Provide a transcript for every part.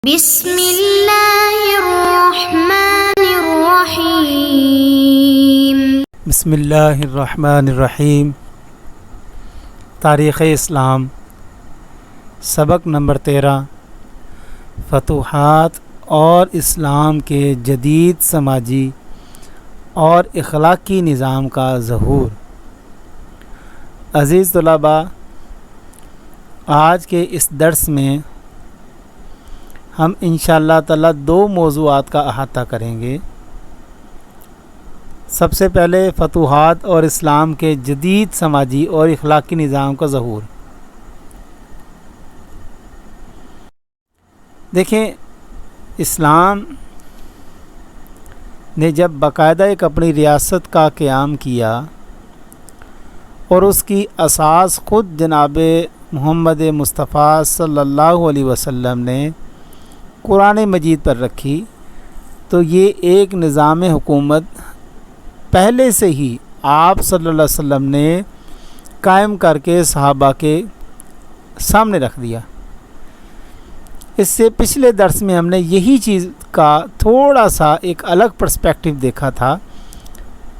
بسم اللہ الرحمن الرحیم۔ بسم اللہ الرحمن الرحیم۔ تاریخ اسلام، سبق نمبر 13، فتوحات اور اسلام کے جدید سماجی اور اخلاقی نظام کا ظہور۔ عزیز طلباء، آج کے اس درس میں ہم انشاءاللہ تعالی دو موضوعات کا احاطہ کریں گے۔ سب سے پہلے فتوحات اور اسلام کے جدید سماجی اور اخلاقی نظام کا ظہور۔ دیکھیں، اسلام نے جب باقاعدہ ایک اپنی ریاست کا قیام کیا اور اس کی اساس خود جناب محمد مصطفیٰ صلی اللہ علیہ وسلم نے قرآن مجید پر رکھی، تو یہ ایک نظام حکومت پہلے سے ہی آپ صلی اللہ علیہ وسلم نے قائم کر کے صحابہ کے سامنے رکھ دیا۔ اس سے پچھلے درس میں ہم نے یہی چیز کا تھوڑا سا ایک الگ پرسپیکٹیو دیکھا تھا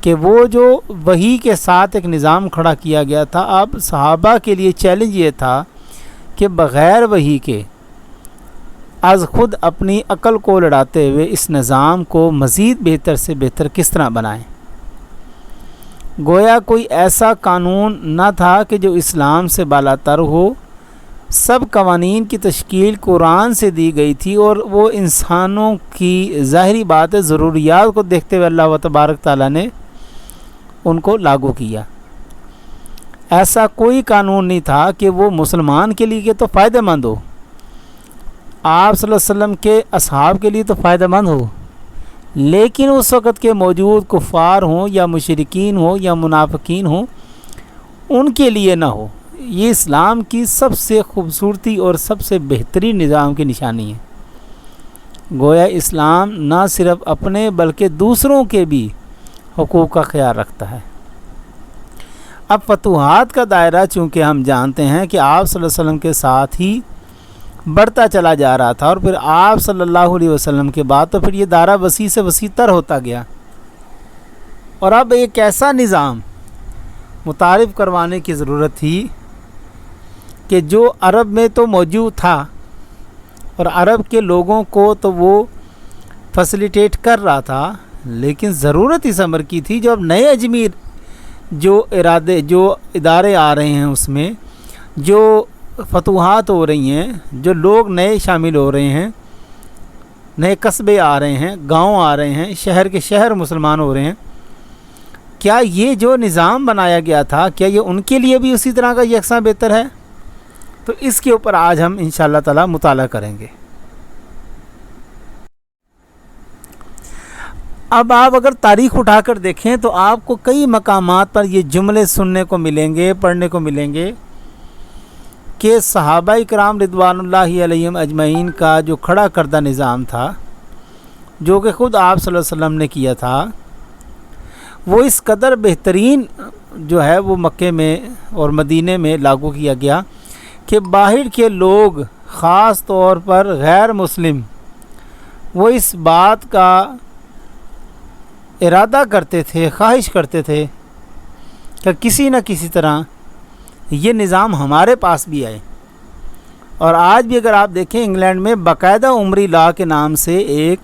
کہ وہ جو وحی کے ساتھ ایک نظام کھڑا کیا گیا تھا، اب صحابہ کے لیے چیلنج یہ تھا کہ بغیر وحی کے از خود اپنی عقل کو لڑاتے ہوئے اس نظام کو مزید بہتر سے بہتر کس طرح بنائیں۔ گویا کوئی ایسا قانون نہ تھا کہ جو اسلام سے بالاتر ہو، سب قوانین کی تشکیل قرآن سے دی گئی تھی اور وہ انسانوں کی ظاہری بات ضروریات کو دیکھتے ہوئے اللہ تبارک تعالیٰ نے ان کو لاگو کیا۔ ایسا کوئی قانون نہیں تھا کہ وہ مسلمان کے لیے تو فائدہ مند ہو، آپ صلی اللہ علیہ وسلم کے اصحاب کے لیے تو فائدہ مند ہو، لیکن اس وقت کے موجود کفار ہوں یا مشرکین ہوں یا منافقین ہوں، ان کے لیے نہ ہو۔ یہ اسلام کی سب سے خوبصورتی اور سب سے بہترین نظام کی نشانی ہے۔ گویا اسلام نہ صرف اپنے بلکہ دوسروں کے بھی حقوق کا خیال رکھتا ہے۔ اب فتوحات کا دائرہ چونکہ ہم جانتے ہیں کہ آپ صلی اللہ علیہ وسلم کے ساتھ ہی بڑھتا چلا جا رہا تھا، اور پھر آپ صلی اللہ علیہ وسلم کے بعد تو پھر یہ دائرہ وسیع سے وسیع تر ہوتا گیا، اور اب ایک ایسا نظام متعارف کروانے کی ضرورت تھی کہ جو عرب میں تو موجود تھا اور عرب کے لوگوں کو تو وہ فیسیلیٹیٹ کر رہا تھا، لیکن ضرورت اس امر کی تھی جو اب نئے اجمیر جو ادارے آ رہے ہیں، اس میں جو فتوحات ہو رہی ہیں، جو لوگ نئے شامل ہو رہے ہیں، نئے قصبے آ رہے ہیں، گاؤں آ رہے ہیں، شہر کے شہر مسلمان ہو رہے ہیں، کیا یہ جو نظام بنایا گیا تھا کیا یہ ان کے لیے بھی اسی طرح کا یکساں بہتر ہے؟ تو اس کے اوپر آج ہم انشاءاللہ تعالی مطالعہ کریں گے۔ اب آپ اگر تاریخ اٹھا کر دیکھیں تو آپ کو کئی مقامات پر یہ جملے سننے کو ملیں گے، پڑھنے کو ملیں گے کہ صحابہ کرام رضوان اللہ علیہم اجمعین کا جو کھڑا کردہ نظام تھا، جو کہ خود آپ صلی اللہ علیہ وسلم نے کیا تھا، وہ اس قدر بہترین جو ہے وہ مکے میں اور مدینے میں لاگو کیا گیا کہ باہر کے لوگ، خاص طور پر غیر مسلم، وہ اس بات کا ارادہ کرتے تھے، خواہش کرتے تھے کہ کسی نہ کسی طرح یہ نظام ہمارے پاس بھی آئے۔ اور آج بھی اگر آپ دیکھیں، انگلینڈ میں باقاعدہ عمری لا کے نام سے ایک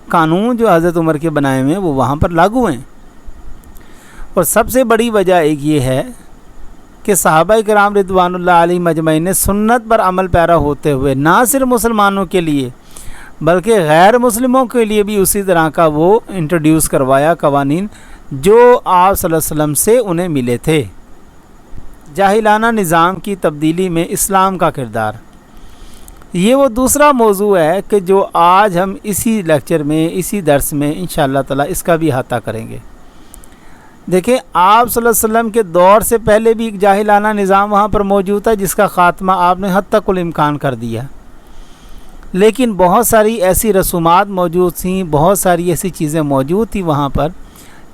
قانون جو حضرت عمر کے بنائے ہوئے ہیں وہ وہاں پر لاگو ہیں۔ اور سب سے بڑی وجہ ایک یہ ہے کہ صحابہ کرام رضوان اللہ علیہم اجمعین نے سنت پر عمل پیرا ہوتے ہوئے نہ صرف مسلمانوں کے لیے بلکہ غیر مسلموں کے لیے بھی اسی طرح کا وہ انٹروڈیوس کروایا قوانین جو آپ صلی اللہ علیہ وسلم سے انہیں ملے تھے۔ جاہلانہ نظام کی تبدیلی میں اسلام کا کردار، یہ وہ دوسرا موضوع ہے کہ جو آج ہم اسی لیکچر میں، اسی درس میں انشاءاللہ تعالی اس کا بھی احاطہ کریں گے۔ دیکھیں، آپ صلی اللہ علیہ وسلم کے دور سے پہلے بھی ایک جاہلانہ نظام وہاں پر موجود تھا جس کا خاتمہ آپ نے حتیٰ الامکان کر دیا، لیکن بہت ساری ایسی رسومات موجود تھیں، بہت ساری ایسی چیزیں موجود تھیں وہاں پر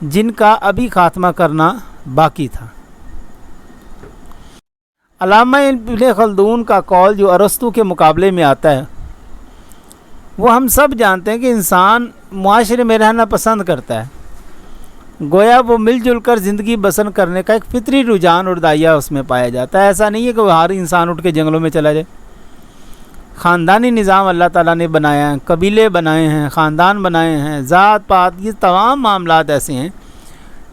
جن کا ابھی خاتمہ کرنا باقی تھا۔ علامہ ابن خلدون کا قول جو ارسطو کے مقابلے میں آتا ہے، وہ ہم سب جانتے ہیں کہ انسان معاشرے میں رہنا پسند کرتا ہے، گویا وہ مل جل کر زندگی بسر کرنے کا ایک فطری رجحان اور دائیا اس میں پایا جاتا ہے۔ ایسا نہیں ہے کہ وہ ہر انسان اٹھ کے جنگلوں میں چلا جائے۔ خاندانی نظام اللہ تعالیٰ نے بنایا ہے، قبیلے بنائے ہیں، خاندان بنائے ہیں، ذات پات، یہ تمام معاملات ایسے ہیں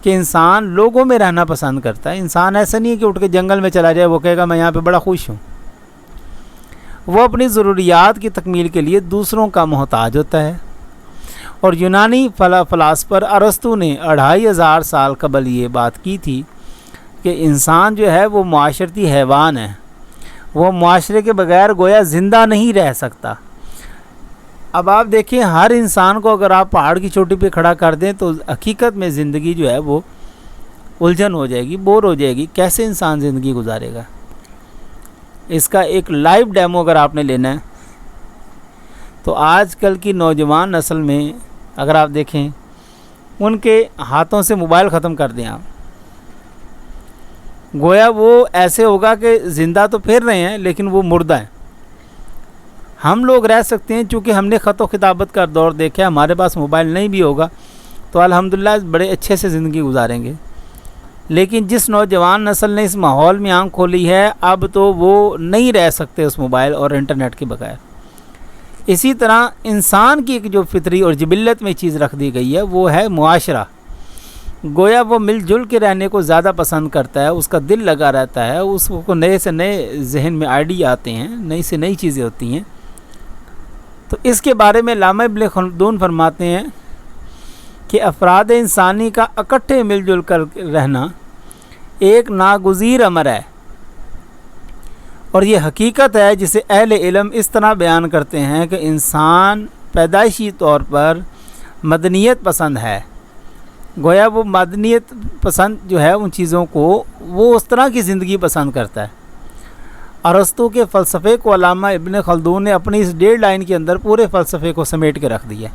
کہ انسان لوگوں میں رہنا پسند کرتا ہے۔ انسان ایسا نہیں ہے کہ اٹھ کے جنگل میں چلا جائے، وہ کہے گا میں یہاں پہ بڑا خوش ہوں۔ وہ اپنی ضروریات کی تکمیل کے لیے دوسروں کا محتاج ہوتا ہے۔ اور یونانی فلاسفر ارسطو نے 2500 سال قبل یہ بات کی تھی کہ انسان جو ہے وہ معاشرتی حیوان ہے، وہ معاشرے کے بغیر گویا زندہ نہیں رہ سکتا۔ اب آپ دیکھیں، ہر انسان کو اگر آپ پہاڑ کی چوٹی پہ کھڑا کر دیں تو حقیقت میں زندگی جو ہے وہ الجھن ہو جائے گی، بور ہو جائے گی۔ کیسے انسان زندگی گزارے گا؟ اس کا ایک لائیو ڈیمو اگر آپ نے لینا ہے تو آج کل کی نوجوان نسل میں اگر آپ دیکھیں، ان کے ہاتھوں سے موبائل ختم کر دیں آپ، گویا وہ ایسے ہوگا کہ زندہ تو پھر رہے ہیں لیکن وہ مردہ ہیں۔ ہم لوگ رہ سکتے ہیں چونکہ ہم نے خط و خطابت کا دور دیکھا، ہمارے پاس موبائل نہیں بھی ہوگا تو الحمدللہ بڑے اچھے سے زندگی گزاریں گے۔ لیکن جس نوجوان نسل نے اس ماحول میں آنکھ کھولی ہے، اب تو وہ نہیں رہ سکتے اس موبائل اور انٹرنیٹ کے بغیر۔ اسی طرح انسان کی ایک جو فطری اور جبلت میں چیز رکھ دی گئی ہے وہ ہے معاشرہ۔ گویا وہ مل جل کے رہنے کو زیادہ پسند کرتا ہے، اس کا دل لگا رہتا ہے، اس کو نئے سے نئے ذہن میں آئیڈیا آتے ہیں، نئی سے نئی چیزیں ہوتی ہیں۔ تو اس کے بارے میں علامہ ابن خلدون فرماتے ہیں کہ افراد انسانی کا اکٹھے مل جل کر رہنا ایک ناگزیر امر ہے، اور یہ حقیقت ہے جسے اہل علم اس طرح بیان کرتے ہیں کہ انسان پیدائشی طور پر مدنیت پسند ہے۔ گویا وہ مدنیت پسند جو ہے ان چیزوں کو وہ اس طرح کی زندگی پسند کرتا ہے۔ ارسطو کے فلسفے کو علامہ ابن خلدون نے اپنی اس 1.5 لائن کے اندر پورے فلسفے کو سمیٹ کے رکھ دیا۔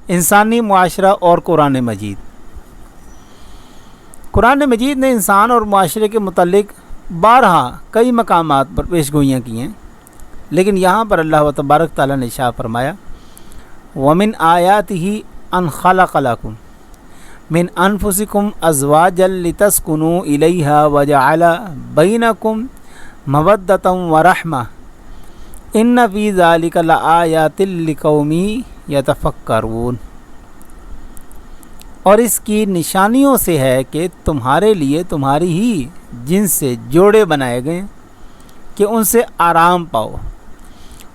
انسانی معاشرہ اور قرآن مجید۔ قرآن مجید نے انسان اور معاشرے کے متعلق بارہا کئی مقامات پر پیش گوئیاں کی ہیں، لیکن یہاں پر اللہ تبارک تعالیٰ نے ارشاد فرمایا وَمِنْ آيَاتِهِ أَنْ خَلَقَ لَكُمْ مِنْ أَنفُسِكُمْ أَزْوَاجًا لِتَسْكُنُوا إِلَيْهَا وَجَعَلَ بَيْنَكُمْ مَوَدَّةً وَرَحْمَةً إِنَّ فِي ذَلِكَ لَآيَاتٍ لِقَوْمٍ يَتَفَكَّرُونَ۔ اور اس کی نشانیوں سے ہے کہ تمہارے لیے تمہاری ہی جنس سے جوڑے بنائے گئے کہ ان سے آرام پاؤ،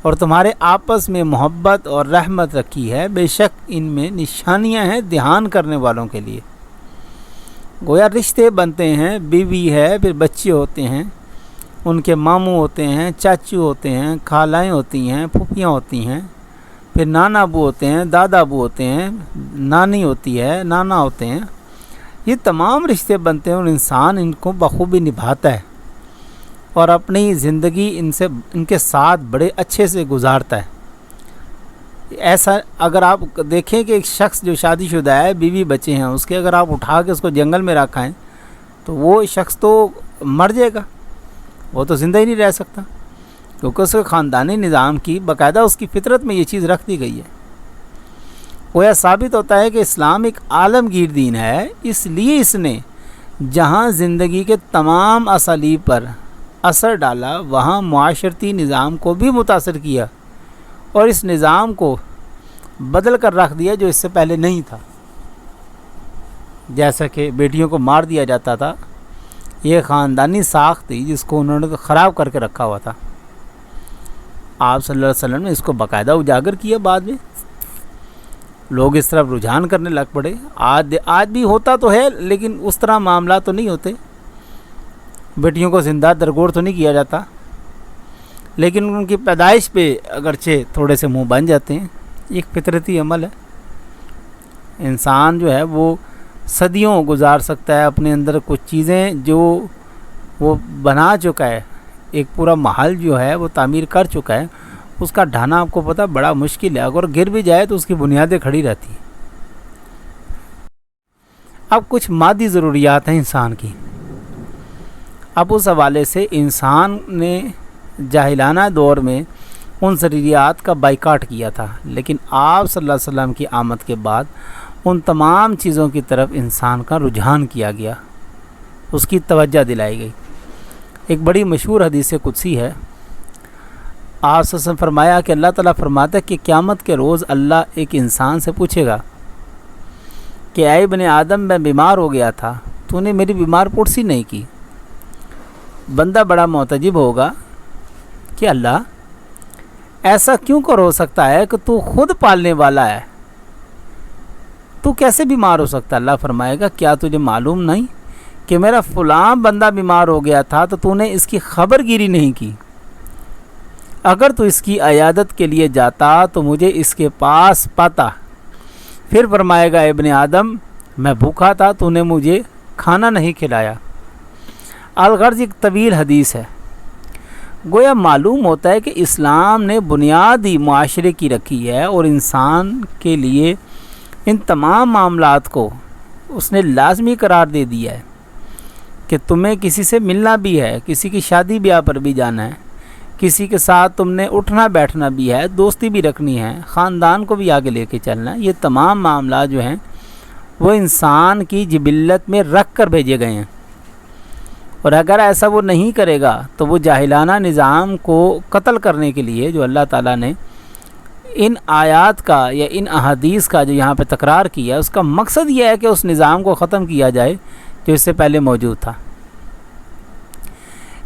اور تمہارے آپس میں محبت اور رحمت رکھی ہے، بے شک ان میں نشانیاں ہیں دھیان کرنے والوں کے لیے۔ گویا رشتے بنتے ہیں، بیوی ہے، پھر بچے ہوتے ہیں، ان کے ماموں ہوتے ہیں، چاچو ہوتے ہیں، خالائیں ہوتی ہیں، پھوپھیاں ہوتی ہیں، پھر نانا ابو ہوتے ہیں، دادا ابو ہوتے ہیں، نانی ہوتی ہے، نانا ہوتے ہیں۔ یہ تمام رشتے بنتے ہیں اور انسان ان کو بخوبی نبھاتا ہے اور اپنی زندگی ان کے ساتھ بڑے اچھے سے گزارتا ہے۔ ایسا اگر آپ دیکھیں کہ ایک شخص جو شادی شدہ ہے، بیوی بچے ہیں اس کے، اگر آپ اٹھا کے اس کو جنگل میں رکھائیں تو وہ شخص تو مر جائے گا، وہ تو زندہ ہی نہیں رہ سکتا، کیونکہ اس کے خاندانی نظام کی باقاعدہ اس کی فطرت میں یہ چیز رکھ دی گئی ہے۔ گویا ثابت ہوتا ہے کہ اسلام ایک عالمگیر دین ہے، اس لیے اس نے جہاں زندگی کے تمام اسالیب پر اثر ڈالا وہاں معاشرتی نظام کو بھی متاثر کیا اور اس نظام کو بدل کر رکھ دیا جو اس سے پہلے نہیں تھا۔ جیسا کہ بیٹیوں کو مار دیا جاتا تھا، یہ خاندانی ساخت تھی جس کو انہوں نے خراب کر کے رکھا ہوا تھا۔ آپ صلی اللہ علیہ وسلم نے اس کو باقاعدہ اجاگر کیا، بعد میں لوگ اس طرف رجحان کرنے لگ پڑے۔ آج بھی ہوتا تو ہے لیکن اس طرح معاملات تو نہیں ہوتے، بیٹیوں کو زندہ درگور تو نہیں کیا جاتا، لیکن ان کی پیدائش پہ اگرچہ تھوڑے سے منہ بن جاتے ہیں، ایک فطرتی عمل ہے۔ انسان جو ہے وہ صدیوں گزار سکتا ہے اپنے اندر کچھ چیزیں جو وہ بنا چکا ہے، ایک پورا محل جو ہے وہ تعمیر کر چکا ہے، اس کا ڈھانا آپ کو پتہ بڑا مشکل ہے، اگر گر بھی جائے تو اس کی بنیادیں کھڑی رہتی ہیں۔ اب کچھ مادی ضروریات ہیں انسان کی۔ اب اس حوالے سے انسان نے جاہلانہ دور میں ان ضروریات کا بائیکاٹ کیا تھا، لیکن آپ صلی اللہ علیہ وسلم کی آمد کے بعد ان تمام چیزوں کی طرف انسان کا رجحان کیا گیا، اس کی توجہ دلائی گئی۔ ایک بڑی مشہور حدیث قدسی ہے، آپ صلی اللہ علیہ وسلم فرمایا کہ اللہ تعالیٰ فرماتا ہے کہ قیامت کے روز اللہ ایک انسان سے پوچھے گا کہ اے ابن آدم، میں بیمار ہو گیا تھا، تو نے میری بیمار پرسی نہیں کی۔ بندہ بڑا معتجب ہوگا کہ اللہ ایسا کیوں کر ہو سکتا ہے کہ تو خود پالنے والا ہے، تو کیسے بیمار ہو سکتا ہے؟ اللہ فرمائے گا کیا تجھے معلوم نہیں کہ میرا فلاں بندہ بیمار ہو گیا تھا تو نے اس کی خبر گیری نہیں کی؟ اگر تو اس کی عیادت کے لیے جاتا تو مجھے اس کے پاس پاتا۔ پھر فرمائے گا ابن آدم، میں بھوکا تھا، تو نے مجھے کھانا نہیں کھلایا۔ الغرض ایک طویل حدیث ہے۔ گویا معلوم ہوتا ہے کہ اسلام نے بنیادی معاشرے کی رکھی ہے اور انسان کے لیے ان تمام معاملات کو اس نے لازمی قرار دے دیا ہے کہ تمہیں کسی سے ملنا بھی ہے، کسی کی شادی بیاہ پر بھی جانا ہے، کسی کے ساتھ تم نے اٹھنا بیٹھنا بھی ہے، دوستی بھی رکھنی ہے، خاندان کو بھی آگے لے کے چلنا ہے۔ یہ تمام معاملات جو ہیں وہ انسان کی جبلت میں رکھ کر بھیجے گئے ہیں، اور اگر ایسا وہ نہیں کرے گا تو وہ جاہلانہ نظام کو قتل کرنے کے لیے جو اللہ تعالیٰ نے ان آیات کا یا ان احادیث کا جو یہاں پہ تکرار کیا ہے، اس کا مقصد یہ ہے کہ اس نظام کو ختم کیا جائے جو اس سے پہلے موجود تھا۔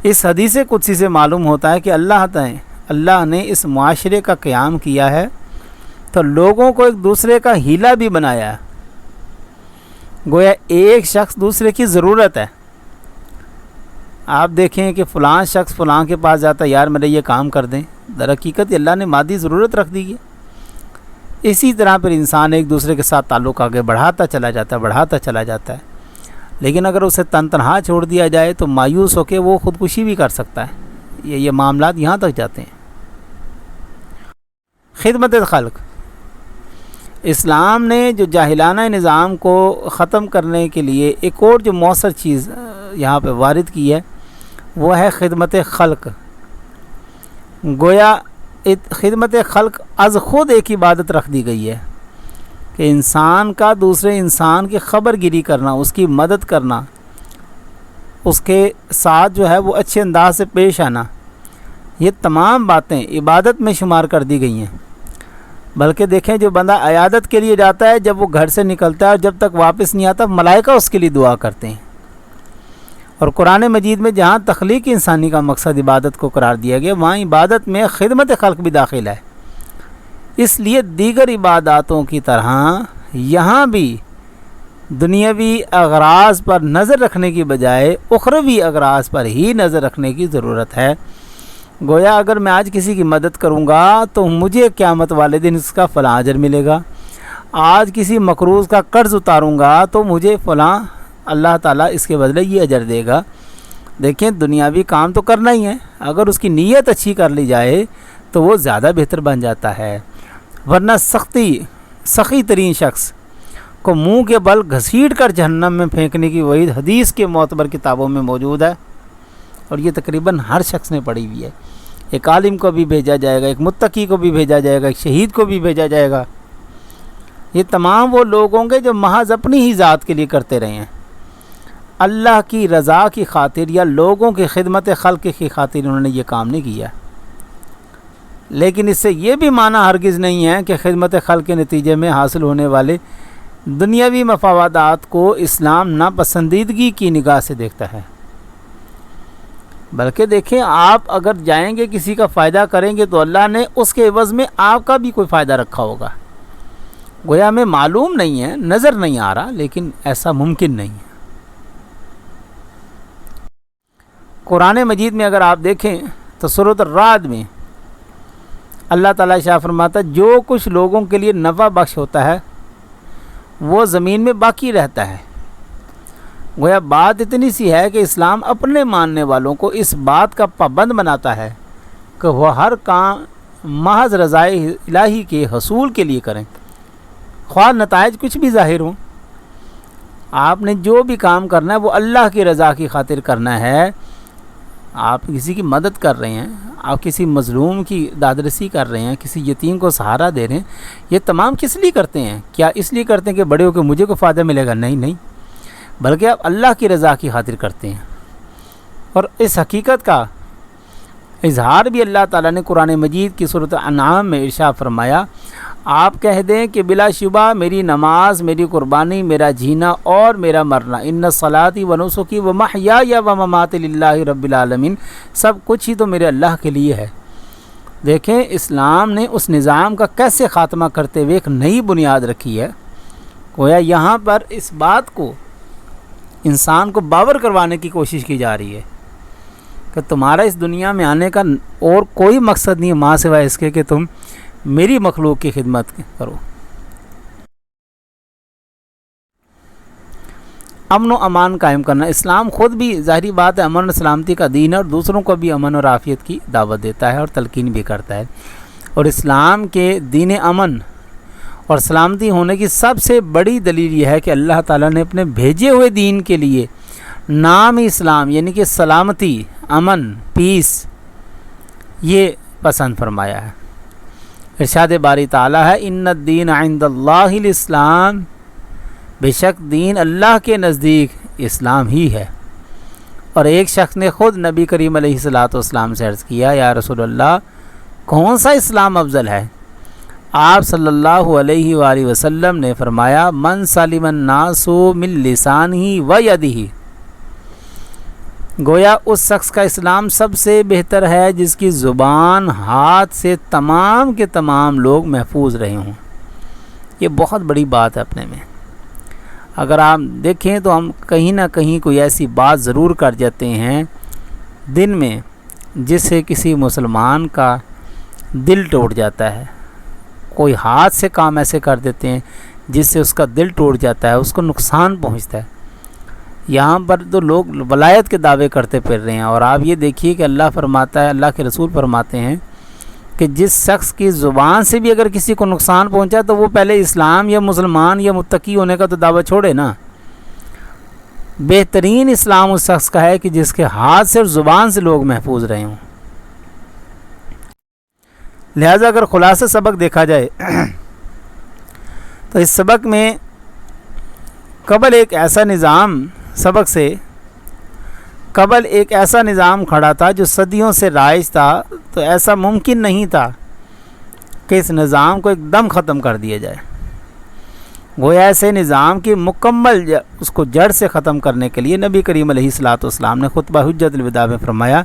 اس حدیث قدسی سے معلوم ہوتا ہے کہ اللہ نے اس معاشرے کا قیام کیا ہے تو لوگوں کو ایک دوسرے کا ہیلا بھی بنایا ہے۔ گویا ایک شخص دوسرے کی ضرورت ہے۔ آپ دیکھیں کہ فلاں شخص فلاں کے پاس جاتا ہے، یار میرے یہ کام کر دیں، در حقیقت اللہ نے مادی ضرورت رکھ دی ہے۔ اسی طرح پھر انسان ایک دوسرے کے ساتھ تعلق آگے بڑھاتا چلا جاتا ہے، لیکن اگر اسے تنہا چھوڑ دیا جائے تو مایوس ہو کے وہ خودکشی بھی کر سکتا ہے۔ یہ معاملات یہاں تک جاتے ہیں۔ خدمت خلق، اسلام نے جو جاہلانہ نظام کو ختم کرنے کے لیے ایک اور جو مؤثر چیز یہاں پہ وارد کی ہے وہ ہے خدمت خلق۔ گویا خدمت خلق از خود ایک عبادت رکھ دی گئی ہے کہ انسان کا دوسرے انسان کی خبر گیری کرنا، اس کی مدد کرنا، اس کے ساتھ جو ہے وہ اچھے انداز سے پیش آنا، یہ تمام باتیں عبادت میں شمار کر دی گئی ہیں۔ بلکہ دیکھیں جو بندہ عیادت کے لیے جاتا ہے، جب وہ گھر سے نکلتا ہے اور جب تک واپس نہیں آتا، ملائکہ اس کے لیے دعا کرتے ہیں۔ اور قرآن مجید میں جہاں تخلیق انسانی کا مقصد عبادت کو قرار دیا گیا، وہاں عبادت میں خدمت خلق بھی داخل ہے۔ اس لیے دیگر عباداتوں کی طرح یہاں بھی دنیاوی اغراض پر نظر رکھنے کی بجائے اخروی اغراض پر ہی نظر رکھنے کی ضرورت ہے۔ گویا اگر میں آج کسی کی مدد کروں گا تو مجھے قیامت والے دن اس کا فلاں اجر ملے گا، آج کسی مقروض کا قرض اتاروں گا تو مجھے فلاں اللہ تعالیٰ اس کے بدلے یہ اجر دے گا۔ دیکھیں دنیاوی کام تو کرنا ہی ہے، اگر اس کی نیت اچھی کر لی جائے تو وہ زیادہ بہتر بن جاتا ہے، ورنہ سخی ترین شخص کو منہ کے بل گھسیٹ کر جہنم میں پھینکنے کی وعید حدیث کے معتبر کتابوں میں موجود ہے، اور یہ تقریباً ہر شخص نے پڑھی ہوئی ہے۔ ایک عالم کو بھی بھیجا جائے گا، ایک متقی کو بھی بھیجا جائے گا، ایک شہید کو بھی بھیجا جائے گا۔ یہ تمام وہ لوگ ہوں گے جو محض اپنی ہی ذات کے لیے کرتے رہے ہیں، اللہ کی رضا کی خاطر یا لوگوں کی خدمت خلق کی خاطر انہوں نے یہ کام نہیں کیا۔ لیکن اس سے یہ بھی معنی ہرگز نہیں ہے کہ خدمت خلق کے نتیجے میں حاصل ہونے والے دنیاوی مفادات کو اسلام ناپسندیدگی کی نگاہ سے دیکھتا ہے، بلکہ دیکھیں آپ اگر جائیں گے کسی کا فائدہ کریں گے تو اللہ نے اس کے عوض میں آپ کا بھی کوئی فائدہ رکھا ہوگا۔ گویا ہمیں معلوم نہیں ہے، نظر نہیں آ رہا، لیکن ایسا ممکن نہیں ہے۔ قرآن مجید میں اگر آپ دیکھیں تو سورۃ الرعد میں اللہ تعالیٰ شاہ فرماتا ہے جو کچھ لوگوں کے لیے نفع بخش ہوتا ہے وہ زمین میں باقی رہتا ہے۔ گویا بات اتنی سی ہے کہ اسلام اپنے ماننے والوں کو اس بات کا پابند بناتا ہے کہ وہ ہر کام محض رضائے الہی کے حصول کے لیے کریں، خواہ نتائج کچھ بھی ظاہر ہوں۔ آپ نے جو بھی کام کرنا ہے وہ اللہ کی رضا کی خاطر کرنا ہے، آپ کسی کی مدد کر رہے ہیں، آپ کسی مظلوم کی دادرسی کر رہے ہیں، کسی یتیم کو سہارا دے رہے ہیں، یہ تمام کس لیے کرتے ہیں؟ کیا اس لیے کرتے ہیں کہ بڑے ہو کے مجھے کو فائدہ ملے گا؟ نہیں نہیں، بلکہ آپ اللہ کی رضا کی خاطر کرتے ہیں۔ اور اس حقیقت کا اظہار بھی اللہ تعالیٰ نے قرآن مجید کی سورۃ انعام میں ارشاد فرمایا، آپ کہہ دیں کہ بلا شبہ میری نماز، میری قربانی، میرا جینا اور میرا مرنا، ان صلاتی و نسکی و محیای و مماتی للہ رب العالمین، سب کچھ ہی تو میرے اللہ کے لیے ہے۔ دیکھیں اسلام نے اس نظام کا کیسے خاتمہ کرتے ہوئے ایک نئی بنیاد رکھی ہے۔ گویا یہاں پر اس بات کو انسان کو باور کروانے کی کوشش کی جا رہی ہے کہ تمہارا اس دنیا میں آنے کا اور کوئی مقصد نہیں ہے ماں سوائے اس کے کہ تم میری مخلوق کی خدمت کرو۔ امن و امان قائم کرنا، اسلام خود بھی ظاہری بات ہے امن و سلامتی کا دین ہے، اور دوسروں کو بھی امن اور عافیت کی دعوت دیتا ہے اور تلقین بھی کرتا ہے۔ اور اسلام کے دین امن اور سلامتی ہونے کی سب سے بڑی دلیل یہ ہے کہ اللہ تعالیٰ نے اپنے بھیجے ہوئے دین کے لیے نام اسلام یعنی کہ سلامتی، امن، پیس یہ پسند فرمایا ہے۔ ارشاد باری تعالیٰ ہے ان الدین عند اللہ الاسلام، بے شک دین اللہ کے نزدیک اسلام ہی ہے۔ اور ایک شخص نے خود نبی کریم علیہ الصلوۃ والسلام سے عرض کیا، یا رسول اللہ کون سا اسلام افضل ہے؟ آپ صلی اللہ علیہ وآلہ وسلم نے فرمایا من سلم الناس من لسانہ و یدہ، گویا اس شخص کا اسلام سب سے بہتر ہے جس کی زبان، ہاتھ سے تمام کے تمام لوگ محفوظ رہے ہوں۔ یہ بہت بڑی بات ہے اپنے میں۔ اگر آپ دیکھیں تو ہم کہیں نہ کہیں کوئی ایسی بات ضرور کر جاتے ہیں دن میں جس سے کسی مسلمان کا دل ٹوٹ جاتا ہے، کوئی ہاتھ سے کام ایسے کر دیتے ہیں جس سے اس کا دل ٹوٹ جاتا ہے، اس کو نقصان پہنچتا ہے۔ یہاں پر تو لوگ ولایت کے دعوے کرتے پھر رہے ہیں، اور آپ یہ دیکھیے کہ اللہ فرماتا ہے، اللہ کے رسول فرماتے ہیں کہ جس شخص کی زبان سے بھی اگر کسی کو نقصان پہنچا تو وہ پہلے اسلام یا مسلمان یا متقی ہونے کا تو دعویٰ چھوڑے نا۔ بہترین اسلام اس شخص کا ہے کہ جس کے ہاتھ سے اور زبان سے لوگ محفوظ رہے ہوں۔ لہذا اگر خلاصہ سبق دیکھا جائے تو اس سبق میں قبل ایک ایسا نظام قبل ایک ایسا نظام کھڑا تھا جو صدیوں سے رائج تھا، تو ایسا ممکن نہیں تھا کہ اس نظام کو ایک دم ختم کر دیا جائے۔ گویا ایسے نظام کی مکمل اس کو جڑ سے ختم کرنے کے لیے نبی کریم علیہ الصلوۃ والسلام نے خطبہ حجت الوداع میں فرمایا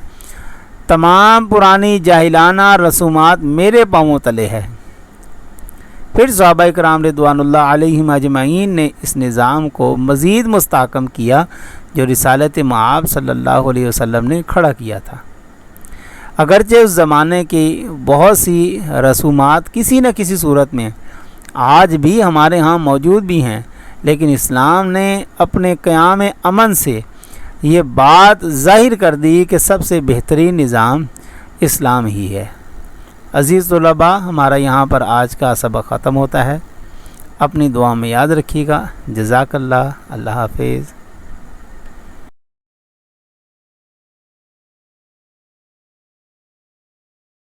تمام پرانی جاہلانہ رسومات میرے پاؤں تلے ہے۔ پھر صحابہ کرام رضوان اللہ علیہم اجمعین نے اس نظام کو مزید مستحکم کیا جو رسالت مآب صلی اللہ علیہ وسلم نے کھڑا کیا تھا۔ اگرچہ اس زمانے کی بہت سی رسومات کسی نہ کسی صورت میں آج بھی ہمارے ہاں موجود بھی ہیں، لیکن اسلام نے اپنے قیام امن سے یہ بات ظاہر کر دی کہ سب سے بہترین نظام اسلام ہی ہے۔ عزیز طلباء، ہمارا یہاں پر آج کا سبق ختم ہوتا ہے۔ اپنی دعا میں یاد رکھیے گا۔ جزاک اللہ، اللہ حافظ۔